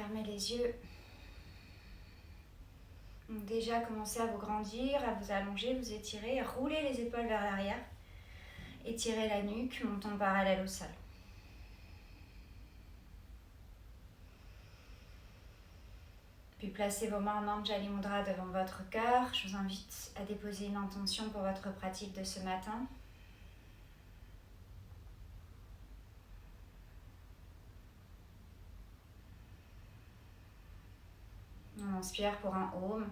Fermez les yeux. Donc déjà, commencez à vous grandir, à vous allonger, vous étirer, roulez les épaules vers l'arrière. Étirez la nuque, montons parallèle au sol. Puis placez vos mains en Anjali Mudra devant votre cœur. Je vous invite à déposer une intention pour votre pratique de ce matin. On inspire pour un Om.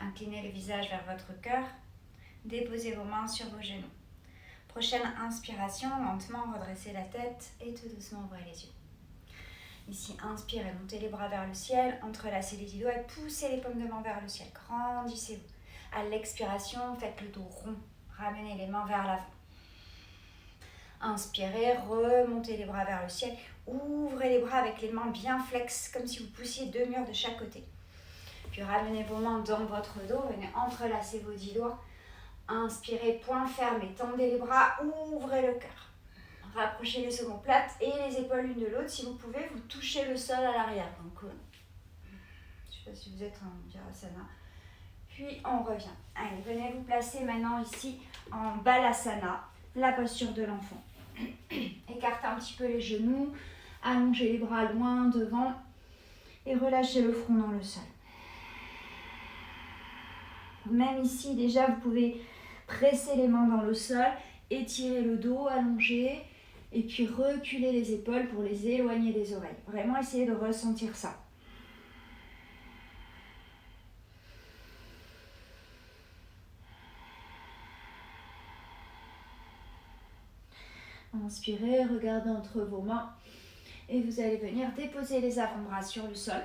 Inclinez le visage vers votre cœur. Déposez vos mains sur vos genoux. Prochaine inspiration, lentement redressez la tête et tout doucement ouvrez les yeux. Ici, inspirez, montez les bras vers le ciel, entrelacez les 10 doigts et poussez les paumes de main vers le ciel. Grandissez-vous. À l'expiration, faites le dos rond. Ramenez les mains vers l'avant. Inspirez, remontez les bras vers le ciel. Ouvrez les bras avec les mains bien flexes, comme si vous poussiez 2 murs de chaque côté. Puis ramenez vos mains dans votre dos, venez entrelacer vos 10 doigts. Inspirez, poing fermé, tendez les bras, ouvrez le cœur. Rapprochez les omoplates et les épaules l'une de l'autre. Si vous pouvez, vous touchez le sol à l'arrière. Donc, je ne sais pas si vous êtes en Virasana. Puis, on revient. Allez, venez vous placer maintenant ici en Balasana, la posture de l'enfant. Écartez un petit peu les genoux, allongez les bras loin devant et relâchez le front dans le sol. Même ici, déjà, vous pouvez presser les mains dans le sol, étirer le dos, allonger, et puis reculer les épaules pour les éloigner des oreilles. Vraiment, essayez de ressentir ça. Inspirez, regardez entre vos mains, et vous allez venir déposer les avant-bras sur le sol,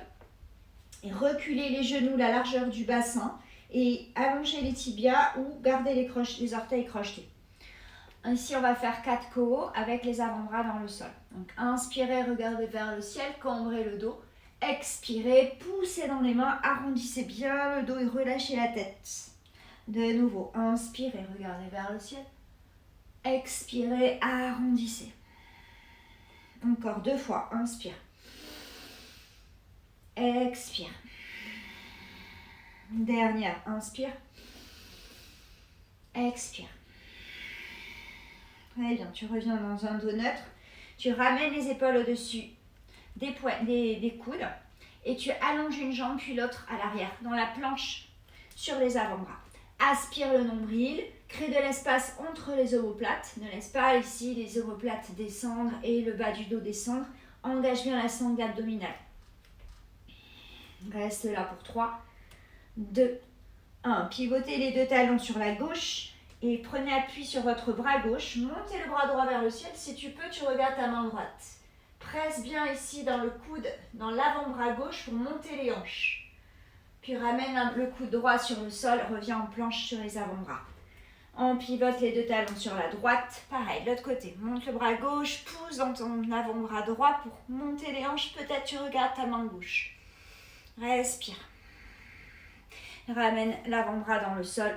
et reculer les genoux, la largeur du bassin, et allonger les tibias ou garder les orteils crochetés. Ici, on va faire 4 kohos avec les avant-bras dans le sol. Donc, inspirez, regardez vers le ciel, cambrez le dos. Expirez, poussez dans les mains, arrondissez bien le dos et relâchez la tête. De nouveau, inspirez, regardez vers le ciel. Expirez, arrondissez. Encore 2 fois, inspire. Expire. Dernière, inspire. Expire. Très bien, tu reviens dans un dos neutre. Tu ramènes les épaules au-dessus des coudes et tu allonges une jambe puis l'autre à l'arrière, dans la planche sur les avant-bras. Aspire le nombril, crée de l'espace entre les omoplates. Ne laisse pas ici les omoplates descendre et le bas du dos descendre. Engage bien la sangle abdominale. Reste là pour 3, 2, 1. Pivotez les 2 talons sur la gauche. Et prenez appui sur votre bras gauche, montez le bras droit vers le ciel. Si tu peux, tu regardes ta main droite. Presse bien ici dans le coude, dans l'avant-bras gauche pour monter les hanches. Puis ramène le coude droit sur le sol, reviens en planche sur les avant-bras. On pivote les 2 talons sur la droite. Pareil, de l'autre côté, monte le bras gauche, pousse dans ton avant-bras droit pour monter les hanches. Peut-être tu regardes ta main gauche. Respire. Ramène l'avant-bras dans le sol.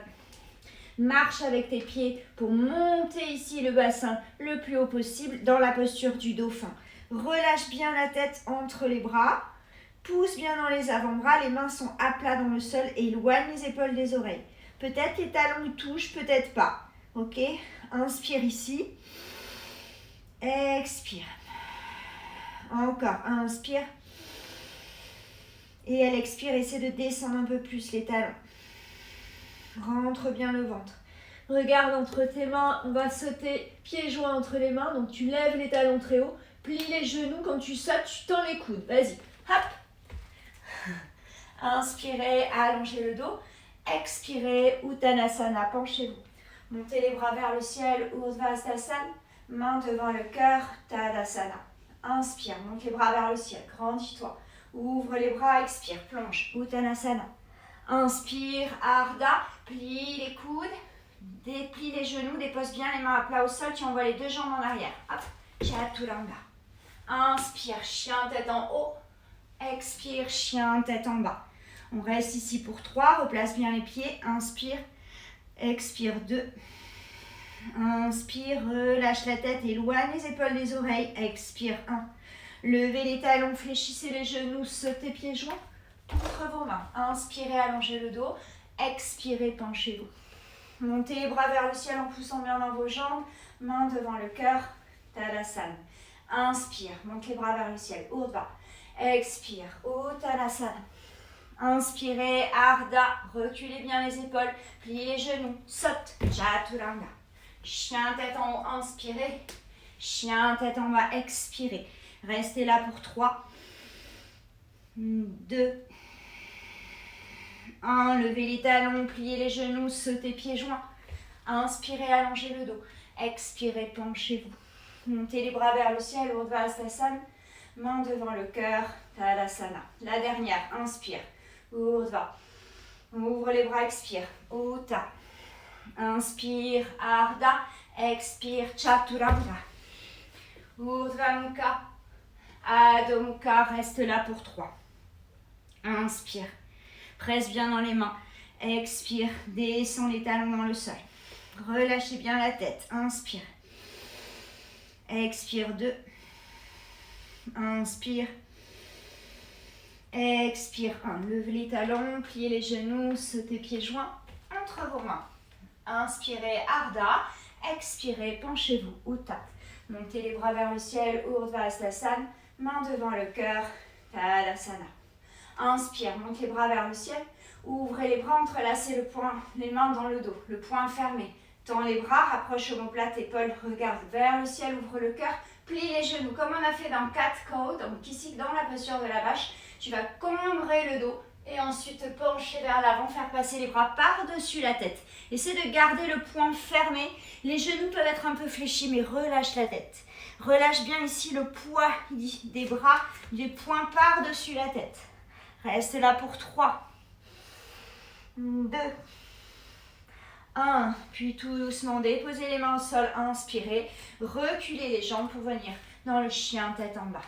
Marche avec tes pieds pour monter ici le bassin le plus haut possible dans la posture du dauphin. Relâche bien la tête entre les bras. Pousse bien dans les avant-bras. Les mains sont à plat dans le sol. Éloigne les épaules des oreilles. Peut-être les talons touchent, peut-être pas. Ok? Inspire ici. Expire. Encore. Inspire. Et elle expire. Essaie de descendre un peu plus les talons. Rentre bien le ventre. Regarde entre tes mains, on va sauter pieds joints entre les mains. Donc tu lèves les talons très haut, plie les genoux. Quand tu sautes, tu tends les coudes. Vas-y, hop. Inspirez, allongez le dos. Expirez, Uttanasana, penchez-vous. Montez les bras vers le ciel, Urdhvastasana. Main devant le cœur, Tadasana. Inspire, monte les bras vers le ciel, grandis-toi. Ouvre les bras, expire, plonge, Uttanasana. Inspire, Ardha, plie les coudes, déplie les genoux, dépose bien les mains à plat au sol, tu envoies les 2 jambes en arrière. Hop, Chaturanga. Inspire, chien, tête en haut. Expire, chien, tête en bas. On reste ici pour 3. Replace bien les pieds. Inspire. Expire 2. Inspire. Relâche la tête. Éloigne les épaules des oreilles. Expire 1. Levez les talons. Fléchissez les genoux. Sautez pieds joints. Entre vos mains. Inspirez. Allongez le dos. Expirez. Penchez-vous. Montez les bras vers le ciel en poussant bien dans vos jambes. Main devant le cœur. Tadasana. Inspire. Monte les bras vers le ciel. Urdhva. Expire. Uttanasana. Inspirez. Ardha. Reculez bien les épaules. Pliez les genoux. Saute. Chaturanga. Chien tête en haut. Inspirez. Chien tête en bas. Expirez. Restez là pour 3. 2. 1. Levez les talons. Pliez les genoux. Sautez pieds joints. Inspirez. Allongez le dos. Expirez. Penchez-vous. Montez les bras vers le ciel. Urdhva Hastasana. Main devant le cœur. Tadasana. La dernière. Inspire. Urdhva. Ouvre les bras. Expire. Utthana. Inspire. Ardha. Expire. Chaturanga. Urdhva Mukha. Adho Mukha. Reste là pour 3. Inspire. Presse bien dans les mains. Expire. Descends les talons dans le sol. Relâchez bien la tête. Inspire. Expire 2. Inspire. Expire 1. Levez les talons, pliez les genoux, sautez pieds joints entre vos mains. Inspirez Ardha. Expirez, penchez-vous. Utthana. Montez les bras vers le ciel. Urdhva Hastasana. Main devant le cœur. Tadasana. Inspire, monte les bras vers le ciel. Ouvrez les bras, entrelacez le poing, les mains dans le dos, le poing fermé. Tends les bras, rapproche omoplate, épaules, regarde vers le ciel, ouvre le cœur, plie les genoux comme on a fait dans Cat Cow. Donc ici, dans la posture de la vache, tu vas combrer le dos et ensuite te pencher vers l'avant, faire passer les bras par-dessus la tête. Essaie de garder le poing fermé. Les genoux peuvent être un peu fléchis, mais relâche la tête. Relâche bien ici le poids des bras, du poing par-dessus la tête. Reste là pour 3, 2, 1. Puis tout doucement, déposez les mains au sol, inspirez. Reculez les jambes pour venir dans le chien tête en bas.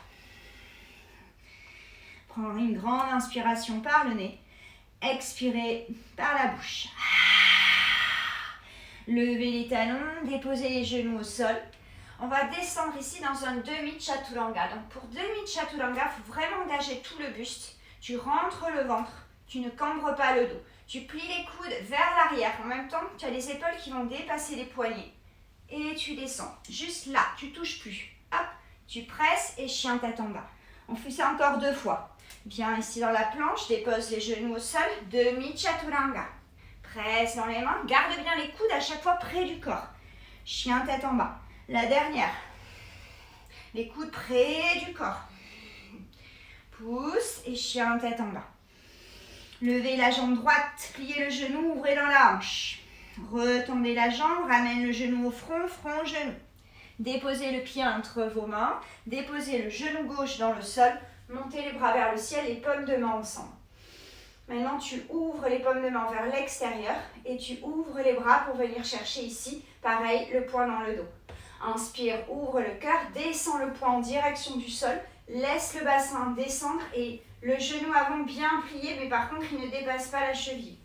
Prends une grande inspiration par le nez. Expirez par la bouche. Levez les talons, déposez les genoux au sol. On va descendre ici dans un demi-chaturanga. Donc pour demi-chaturanga, il faut vraiment engager tout le buste. Tu rentres le ventre, tu ne cambres pas le dos. Tu plies les coudes vers l'arrière. En même temps, tu as les épaules qui vont dépasser les poignets. Et tu descends. Juste là, tu touches plus. Hop, tu presses et chien tête en bas. On fait ça encore 2 fois. Viens ici dans la planche, dépose les genoux au sol. Demi-chaturanga. Presse dans les mains. Garde bien les coudes à chaque fois près du corps. Chien tête en bas. La dernière. Les coudes près du corps. Pousse et chien tête en bas. Levez la jambe droite, pliez le genou, ouvrez dans la hanche. Retendez la jambe, ramène le genou au front, front, genou. Déposez le pied entre vos mains, déposez le genou gauche dans le sol, montez les bras vers le ciel, les paumes de main ensemble. Maintenant, tu ouvres les paumes de main vers l'extérieur et tu ouvres les bras pour venir chercher ici, pareil, le poing dans le dos. Inspire, ouvre le cœur, descends le poing en direction du sol, laisse le bassin descendre et le genou avant bien plié, mais par contre, il ne dépasse pas la cheville.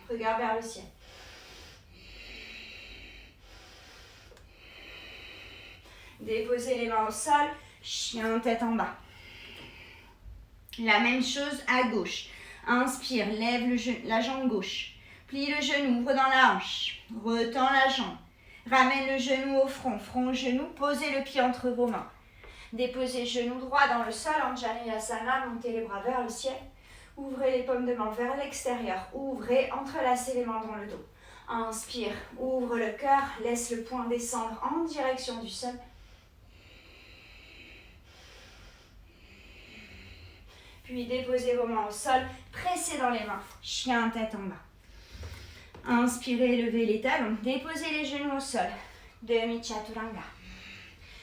Regarde vers le ciel. Déposez les mains au sol, chien tête en bas. La même chose à gauche. Inspire, lève la jambe gauche. Plie le genou, ouvre dans la hanche. Retends la jambe. Ramène le genou au front, front, genou. Posez le pied entre vos mains. Déposez le genou droit dans le sol, Anjaneyasana, montez les bras vers le ciel. Ouvrez les paumes de main vers l'extérieur. Ouvrez, entrelacez les mains dans le dos. Inspire, ouvre le cœur, laisse le poing descendre en direction du sol. Puis déposez vos mains au sol, pressez dans les mains, chien tête en bas. Inspirez, levez les talons, déposez les genoux au sol. Demi-chaturanga.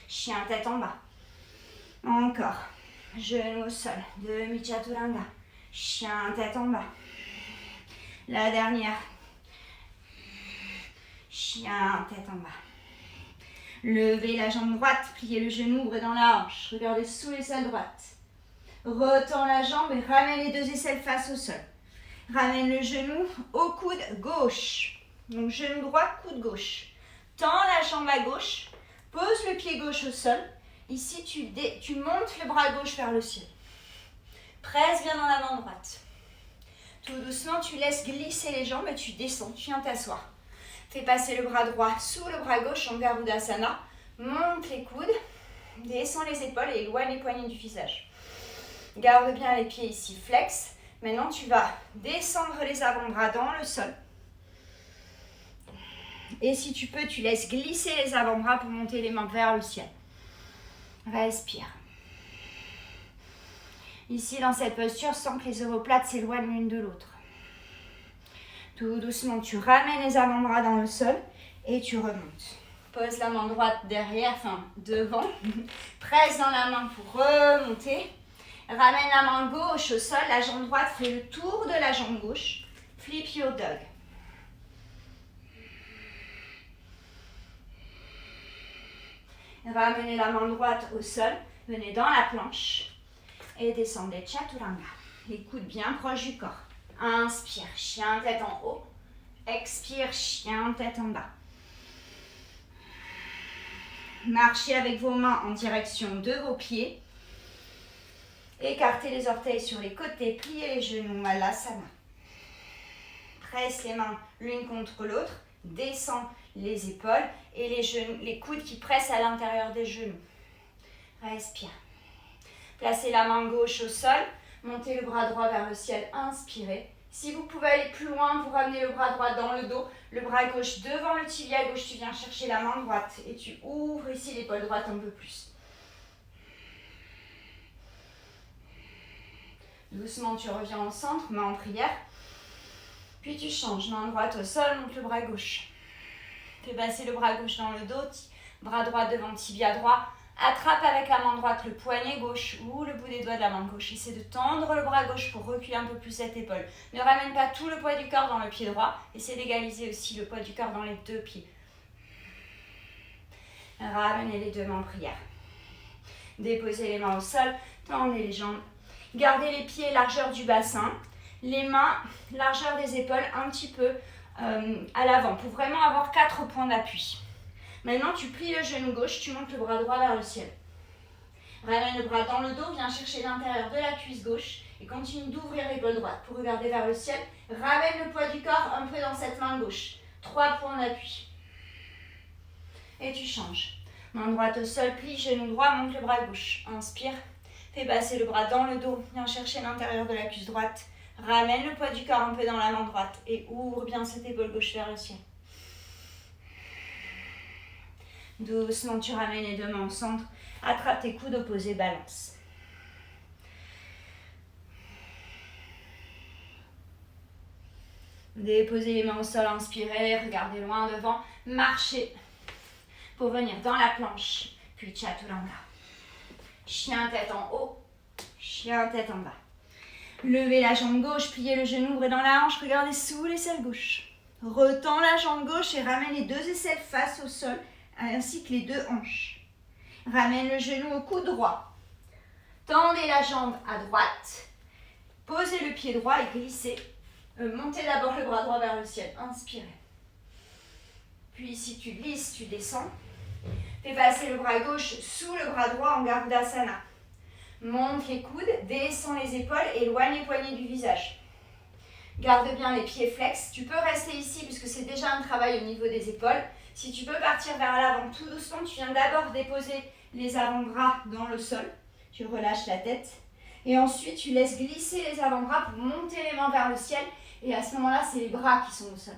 Chien tête en bas. Encore. Genoux au sol. Demi-chaturanga. Chien tête en bas. La dernière. Chien tête en bas. Levez la jambe droite, pliez le genou, ouvrez dans la hanche. Regardez sous l'aisselle droite. Retends la jambe et ramène les 2 aisselles face au sol. Ramène le genou au coude gauche. Donc genou droit, coude gauche. Tends la jambe à gauche. Pose le pied gauche au sol. Ici, tu montes le bras gauche vers le ciel. Presse bien dans la main droite. Tout doucement, tu laisses glisser les jambes et tu descends. Tu viens t'asseoir. Fais passer le bras droit sous le bras gauche en Garudasana. Monte les coudes. Descends les épaules et éloigne les poignets du visage. Garde bien les pieds ici, flex. Maintenant, tu vas descendre les avant-bras dans le sol. Et si tu peux, tu laisses glisser les avant-bras pour monter les mains vers le ciel. Respire. Ici, dans cette posture, sens que les omoplates s'éloignent l'une de l'autre. Tout doucement, tu ramènes les avant-bras dans le sol et tu remontes. Pose la main droite derrière, enfin devant. Presse dans la main pour remonter. Ramène la main gauche au sol. La jambe droite fait le tour de la jambe gauche. Flip your dog. Ramenez la main droite au sol. Venez dans la planche. Et descendez Chaturanga. Les coudes bien proches du corps. Inspire, chien tête en haut. Expire, chien tête en bas. Marchez avec vos mains en direction de vos pieds. Écartez les orteils sur les côtés, pliez les genoux, Malasana. Presse les mains l'une contre l'autre, descends les épaules et les coudes qui pressent à l'intérieur des genoux. Respire. Placez la main gauche au sol, montez le bras droit vers le ciel, inspirez. Si vous pouvez aller plus loin, vous ramenez le bras droit dans le dos, le bras gauche devant le tibia gauche, tu viens chercher la main droite et tu ouvres ici l'épaule droite un peu plus. Doucement, tu reviens au centre, main en prière. Puis tu changes, main droite au sol, monte le bras gauche. Fais passer le bras gauche dans le dos, bras droit devant tibia droit. Attrape avec la main droite le poignet gauche ou le bout des doigts de la main gauche. Essaie de tendre le bras gauche pour reculer un peu plus cette épaule. Ne ramène pas tout le poids du corps dans le pied droit. Essaie d'égaliser aussi le poids du corps dans les deux pieds. Ramenez les deux mains en prière. Déposez les mains au sol, tendez les jambes. Gardez les pieds largeur du bassin. Les mains largeur des épaules un petit peu à l'avant pour vraiment avoir 4 points d'appui. Maintenant, tu plies le genou gauche, tu montes le bras droit vers le ciel. Ramène le bras dans le dos, viens chercher l'intérieur de la cuisse gauche et continue d'ouvrir l'épaule droite pour regarder vers le ciel. Ramène le poids du corps un peu dans cette main gauche. 3 points d'appui. Et tu changes. Main droite au sol, plie, genou droit, monte le bras gauche. Inspire, fais passer le bras dans le dos, viens chercher l'intérieur de la cuisse droite. Ramène le poids du corps un peu dans la main droite et ouvre bien cette épaule gauche vers le ciel. Doucement, tu ramènes les deux mains au centre. Attrape tes coudes opposés, balance. Déposez les mains au sol, inspirez, regardez loin devant. Marchez pour venir dans la planche. Puis Chaturanga. Chien tête en haut, chien tête en bas. Levez la jambe gauche, pliez le genou, ouvrez dans la hanche, regardez sous l'aisselle gauche. Retends la jambe gauche et ramène les deux aisselles face au sol, ainsi que les deux hanches. Ramène le genou au coude droit. Tendez la jambe à droite. Posez le pied droit et glissez. Montez d'abord le bras droit vers le ciel. Inspirez. Puis si tu glisses, tu descends. Fais passer le bras gauche sous le bras droit en Garudasana. Monte les coudes, descends les épaules, éloigne les poignets du visage. Garde bien les pieds flex. Tu peux rester ici puisque c'est déjà un travail au niveau des épaules. Si tu peux partir vers l'avant tout doucement, tu viens d'abord déposer les avant-bras dans le sol. Tu relâches la tête. Et ensuite, tu laisses glisser les avant-bras pour monter les mains vers le ciel. Et à ce moment-là, c'est les bras qui sont au sol.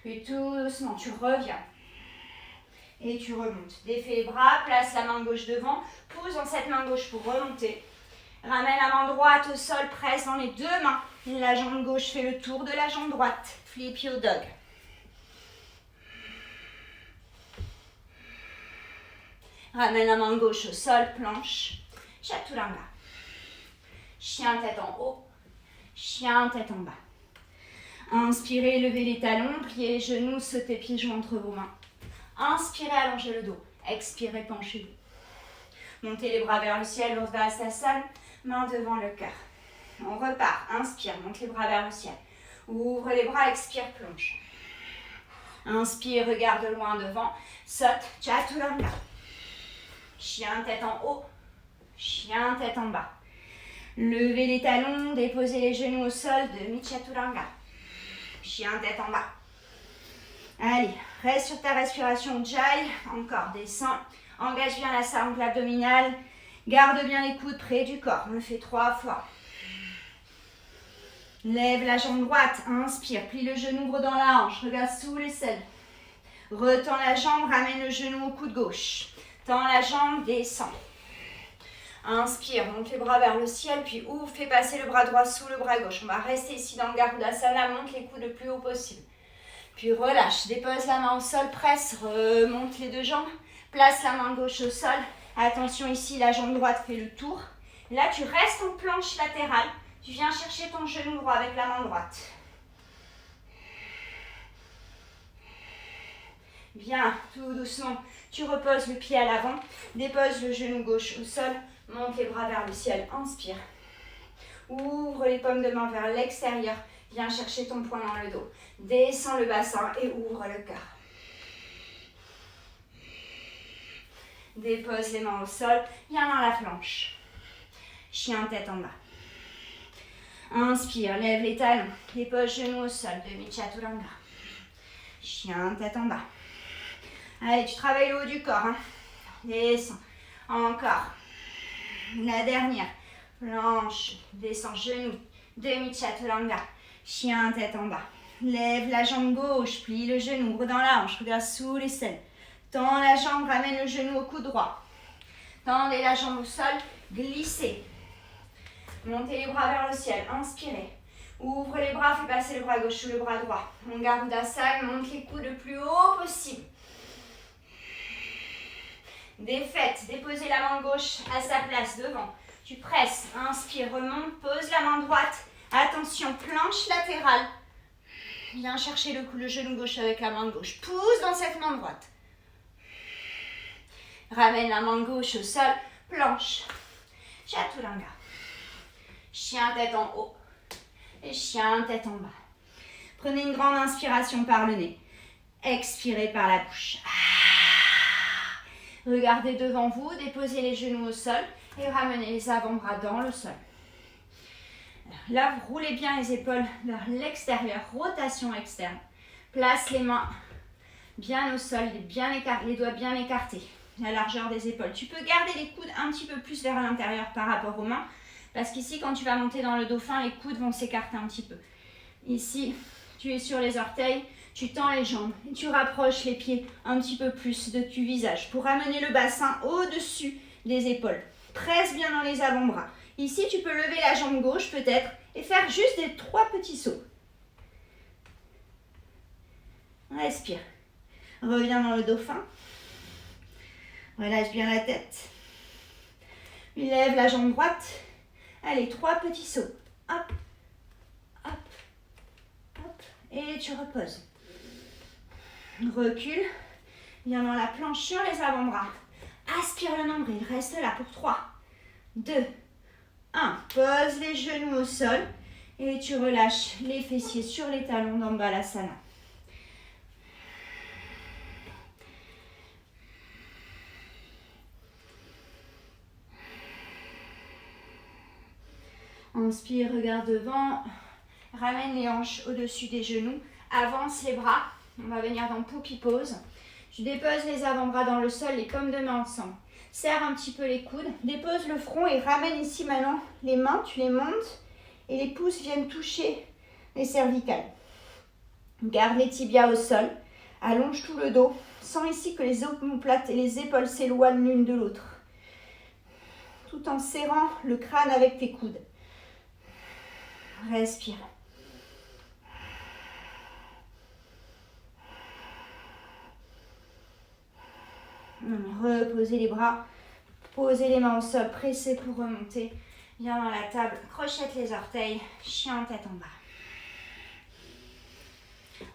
Puis tout doucement, tu reviens. Et tu remontes. Défais les bras, place la main gauche devant. Pousse dans cette main gauche pour remonter. Ramène la main droite au sol, presse dans les deux mains. Et la jambe gauche fait le tour de la jambe droite. Flip your dog. Ramène la main gauche au sol, planche. Chaturanga. Chien tête en haut, chien tête en bas. Inspirez, levez les talons, pliez les genoux, sautez pieds joints entre vos mains. Inspirez, allongez le dos. Expirez, penchez-vous. Montez les bras vers le ciel, Urdhvastasana, main devant le cœur. On repart, inspire, monte les bras vers le ciel. Ouvre les bras, expire, plonge. Inspire, regarde loin devant, saute, Chaturanga. Chien, tête en haut, chien, tête en bas. Levez les talons, déposez les genoux au sol, demi-Chaturanga. Chien, tête en bas. Allez, reste sur ta respiration, Ujjayi. Encore, descends. Engage bien la sangle abdominale. Garde bien les coudes près du corps. On le fait 3 fois. Lève la jambe droite. Inspire. Plie le genou, ouvre dans la hanche. Regarde sous l'aisselle. Retends la jambe. Ramène le genou au coude gauche. Tends la jambe. Descends. Inspire. Monte les bras vers le ciel. Puis ouvre. Fais passer le bras droit sous le bras gauche. On va rester ici dans le Garudasana. Monte les coudes le plus haut possible. Puis relâche. Dépose la main au sol. Presse. Remonte les deux jambes. Place la main gauche au sol. Attention ici, la jambe droite fait le tour. Là, tu restes en planche latérale. Tu viens chercher ton genou droit avec la main droite. Bien, tout doucement, tu reposes le pied à l'avant. Dépose le genou gauche au sol. Monte les bras vers le ciel. Inspire. Ouvre les paumes de main vers l'extérieur. Viens chercher ton poing dans le dos. Descends le bassin et ouvre le cœur. Dépose les mains au sol, viens dans la planche. Chien, tête en bas. Inspire, lève les talons, dépose genoux au sol, demi-Chaturanga. Chien, tête en bas. Allez, tu travailles le haut du corps. Hein. Descends. Encore. La dernière. Planche, descends, genoux, demi-Chaturanga. Chien, tête en bas. Lève la jambe gauche, plie le genou, ouvre dans la hanche, regarde sous l'aisselle. Tends la jambe, ramène le genou au coude droit. Tendez la jambe au sol, glissez. Montez les bras vers le ciel, inspirez. Ouvre les bras, fais passer le bras gauche sous le bras droit. On garde Garudasana, monte les coudes le plus haut possible. Défaite, déposez la main gauche à sa place devant. Tu presses, inspire, remonte, pose la main droite. Attention, planche latérale. Viens chercher le genou gauche avec la main gauche. Pousse dans cette main droite. Ramène la main gauche au sol, planche. Chaturanga. Chien, tête en haut. Et chien, tête en bas. Prenez une grande inspiration par le nez. Expirez par la bouche. Regardez devant vous, déposez les genoux au sol et ramenez les avant-bras dans le sol. Là, vous roulez bien les épaules vers l'extérieur, rotation externe. Place les mains bien au sol, les doigts bien écartés. La largeur des épaules. Tu peux garder les coudes un petit peu plus vers l'intérieur par rapport aux mains. Parce qu'ici, quand tu vas monter dans le dauphin, les coudes vont s'écarter un petit peu. Ici, tu es sur les orteils, tu tends les jambes. Et tu rapproches les pieds un petit peu plus de tu visage pour amener le bassin au-dessus des épaules. Presse bien dans les avant-bras. Ici, tu peux lever la jambe gauche peut-être et faire juste des 3 petits sauts. Respire. Reviens dans le dauphin. Relâche bien la tête. Lève la jambe droite. Allez, 3 petits sauts. Hop, hop, hop. Et tu reposes. Recule. Viens dans la planche sur les avant-bras. Aspire le nombril. Reste là pour 3, 2, 1. Pose les genoux au sol. Et tu relâches les fessiers sur les talons dans Balasana. Inspire, regarde devant, ramène les hanches au-dessus des genoux, avance les bras, on va venir dans Puppy Pose. Tu déposes les avant-bras dans le sol, les paumes de main ensemble. Serre un petit peu les coudes, dépose le front et ramène ici maintenant les mains, tu les montes et les pouces viennent toucher les cervicales. Garde les tibias au sol, allonge tout le dos, sens ici que les omoplates et les épaules s'éloignent l'une de l'autre. Tout en serrant le crâne avec tes coudes. Respire. Reposez les bras, posez les mains au sol, pressez pour remonter. Viens dans la table, crochette les orteils, chien tête en bas.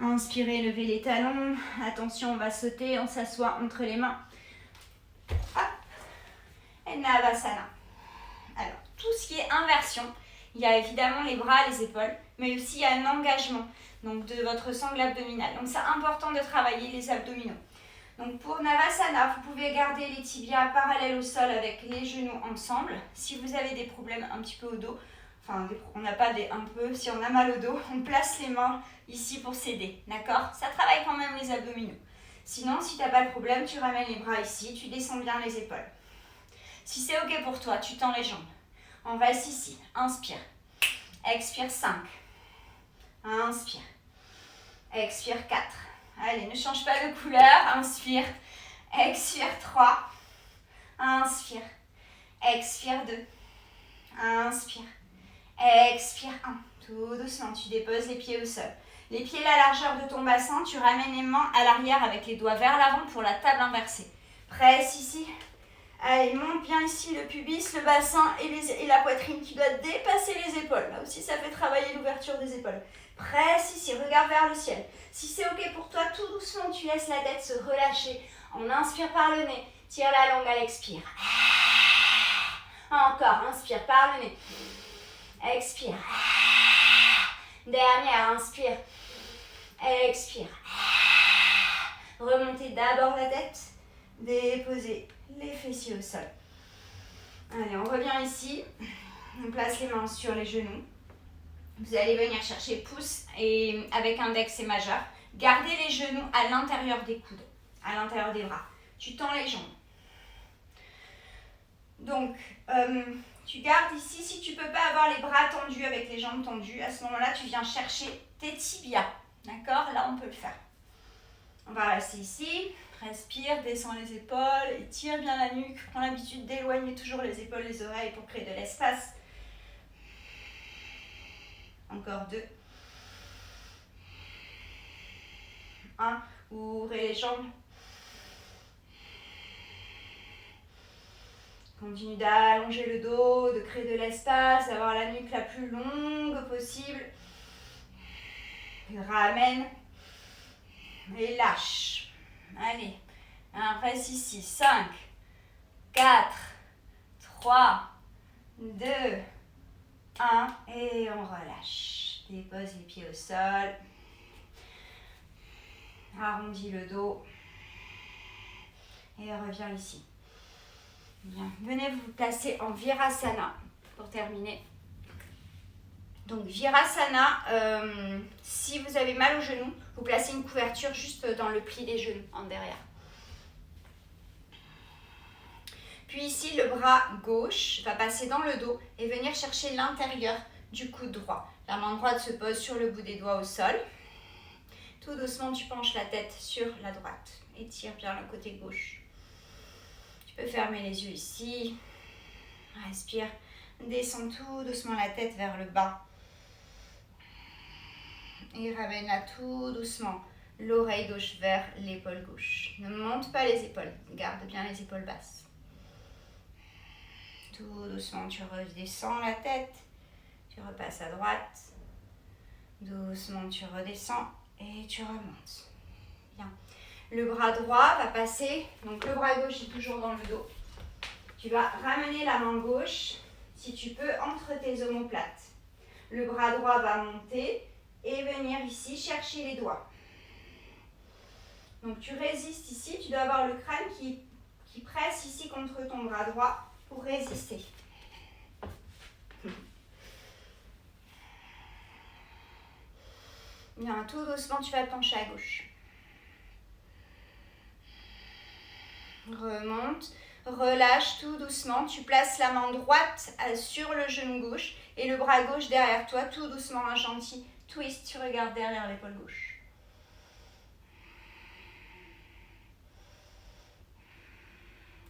Inspirez, levez les talons. Attention, on va sauter, on s'assoit entre les mains. Hop. Et Navasana. Alors, tout ce qui est inversion, il y a évidemment les bras, les épaules, mais aussi il y a un engagement donc de votre sangle abdominale. Donc c'est important de travailler les abdominaux. Donc pour Navasana, vous pouvez garder les tibias parallèles au sol avec les genoux ensemble. Si vous avez des problèmes un petit peu au dos, enfin on n'a pas des un peu, si on a mal au dos, on place les mains ici pour s'aider, d'accord? Ça travaille quand même les abdominaux. Sinon, si tu n'as pas de problème, tu ramènes les bras ici, tu descends bien les épaules. Si c'est ok pour toi, tu tends les jambes. On reste ici, inspire, expire 5, inspire, expire 4. Allez, ne change pas de couleur. Inspire. Expire 3. Inspire. Expire 2. Inspire. Expire 1. Tout doucement, tu déposes les pieds au sol. Les pieds la largeur de ton bassin. Tu ramènes les mains à l'arrière avec les doigts vers l'avant pour la table inversée. Presse ici. Allez, monte bien ici le pubis, le bassin et la poitrine qui doit dépasser les épaules. Là aussi, ça fait travailler l'ouverture des épaules. Presse ici, regarde vers le ciel. Si c'est ok pour toi, tout doucement, tu laisses la tête se relâcher. On inspire par le nez, tire la langue à l'expire. Encore, inspire par le nez. Expire. Dernière, inspire. Expire. Remontez d'abord la tête. Déposez les fessiers au sol. Allez, on revient ici. On place les mains sur les genoux. Vous allez venir chercher pouce et avec index et majeur. Gardez les genoux à l'intérieur des coudes, à l'intérieur des bras. Tu tends les jambes. Donc, tu gardes ici. Si tu ne peux pas avoir les bras tendus avec les jambes tendues, à ce moment-là, tu viens chercher tes tibias. D'accord? Là, on peut le faire. On va rester ici. Respire, descends les épaules, étire bien la nuque. Prends l'habitude d'éloigner toujours les épaules, les oreilles pour créer de l'espace. Encore 2. 1. Ouvrez les jambes. Continue d'allonger le dos, de créer de l'espace, d'avoir la nuque la plus longue possible. Ramène. Et lâche. Allez. Reste ici. 5, 4, 3, 2, 1. Et on relâche. Dépose les pieds au sol. Arrondis le dos. Et reviens ici. Bien. Venez vous placer en Virasana pour terminer. Donc Virasana, si vous avez mal au genou, vous placez une couverture juste dans le pli des genoux, en derrière. Puis ici, le bras gauche va passer dans le dos et venir chercher l'intérieur du coude droit. La main droite se pose sur le bout des doigts au sol. Tout doucement, tu penches la tête sur la droite. Étire bien le côté gauche. Tu peux fermer les yeux ici. Respire. Descends tout doucement la tête vers le bas. Et ramène-la tout doucement. L'oreille gauche vers l'épaule gauche. Ne monte pas les épaules. Garde bien les épaules basses. Tout doucement, tu redescends la tête. Tu repasses à droite. Doucement, tu redescends et tu remontes. Bien. Le bras droit va passer. Donc le bras gauche est toujours dans le dos. Tu vas ramener la main gauche, si tu peux, entre tes omoplates. Le bras droit va monter et venir ici chercher les doigts. Donc tu résistes ici. Tu dois avoir le crâne qui presse ici contre ton bras droit pour résister. Bien, tout doucement, tu vas te pencher à gauche. Remonte, relâche tout doucement. Tu places la main droite sur le genou gauche et le bras gauche derrière toi. Tout doucement, un gentil twist. Tu regardes derrière l'épaule gauche.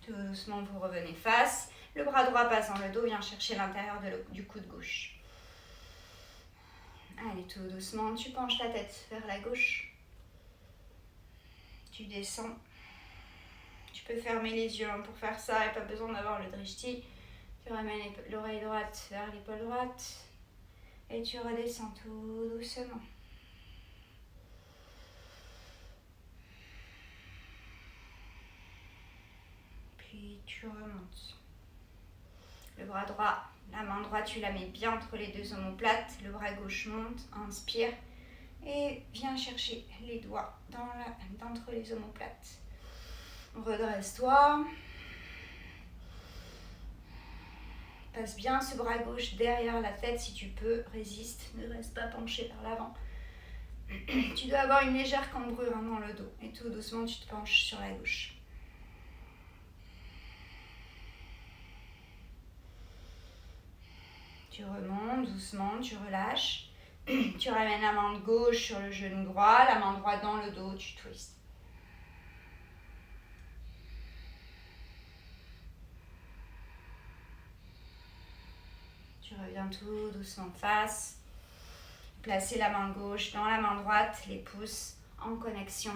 Tout doucement, vous revenez face. Le bras droit passe dans le dos, vient chercher l'intérieur du coude gauche. Allez, tout doucement, tu penches la tête vers la gauche. Tu descends. Tu peux fermer les yeux pour faire ça et pas besoin d'avoir le drishti. Tu ramènes l'oreille droite vers l'épaule droite. Et tu redescends tout doucement. Puis tu remontes. Le bras droit, la main droite, tu la mets bien entre les deux omoplates. Le bras gauche monte, inspire. Et viens chercher les doigts entre les omoplates. Redresse-toi. Passe bien ce bras gauche derrière la tête si tu peux. Résiste, ne reste pas penché vers l'avant. Tu dois avoir une légère cambrure dans le dos. Et tout doucement, tu te penches sur la gauche. Tu remontes doucement, tu relâches. Tu ramènes la main gauche sur le genou droit, la main droite dans le dos, tu twists. Tu reviens tout doucement face. Placez la main gauche dans la main droite, les pouces en connexion.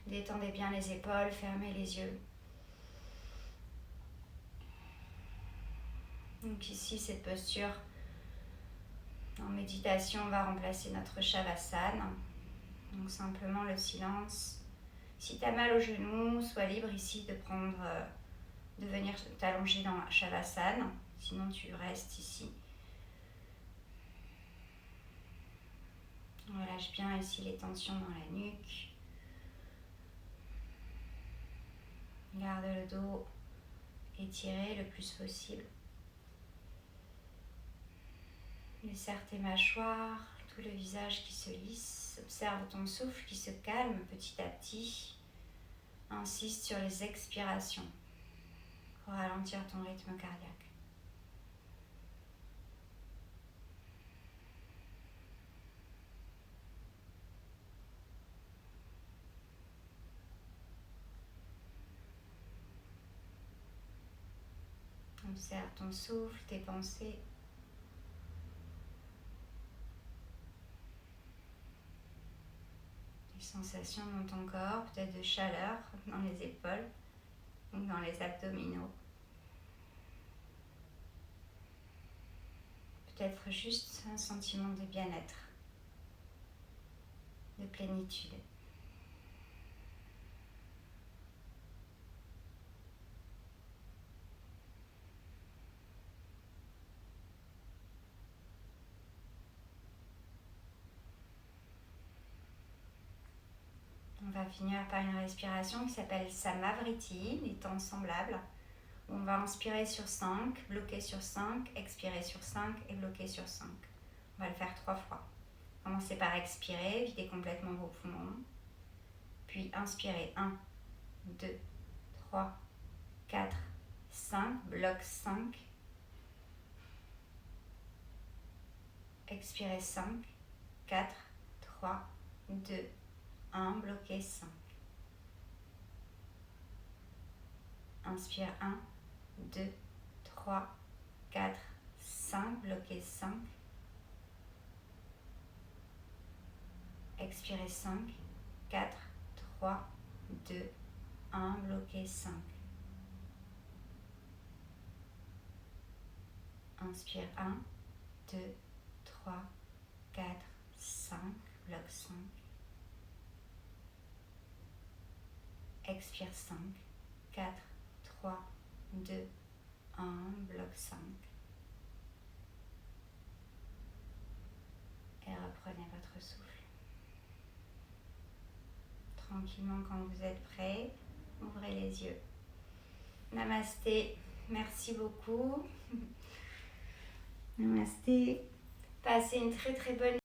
Détendez bien les épaules, fermez les yeux. Donc ici, cette posture en méditation va remplacer notre Shavasana. Donc simplement le silence. Si tu as mal au genou, sois libre ici de venir t'allonger dans Shavasana. Sinon tu restes ici. On relâche bien ici les tensions dans la nuque. Garde le dos étiré le plus possible. Desserre tes mâchoires, tout le visage qui se lisse. Observe ton souffle qui se calme petit à petit. Insiste sur les expirations pour ralentir ton rythme cardiaque. Observe ton souffle, tes pensées. Les sensations dans ton corps, peut-être de chaleur dans les épaules ou dans les abdominaux. Peut-être juste un sentiment de bien-être, de plénitude. On va finir par une respiration qui s'appelle Samavriti, des temps semblables. On va inspirer sur 5, bloquer sur 5, expirer sur 5 et bloquer sur 5. On va le faire 3 fois. Commencez par expirer, videz complètement vos poumons. Puis inspirez 1, 2, 3, 4, 5, bloc 5. Expirez 5, 4, 3, 2, 1, bloquez 5. Inspire 1, 2, 3, 4, 5, bloquez 5. Expirez 5, 4, 3, 2, 1, bloquez 5. Inspire 1, 2, 3, 4, 5, bloc 5. Expire 5, 4, 3, 2, 1, bloc 5. Et reprenez votre souffle. Tranquillement, quand vous êtes prêts, ouvrez les yeux. Namasté, merci beaucoup. Namasté. Passez une très très bonne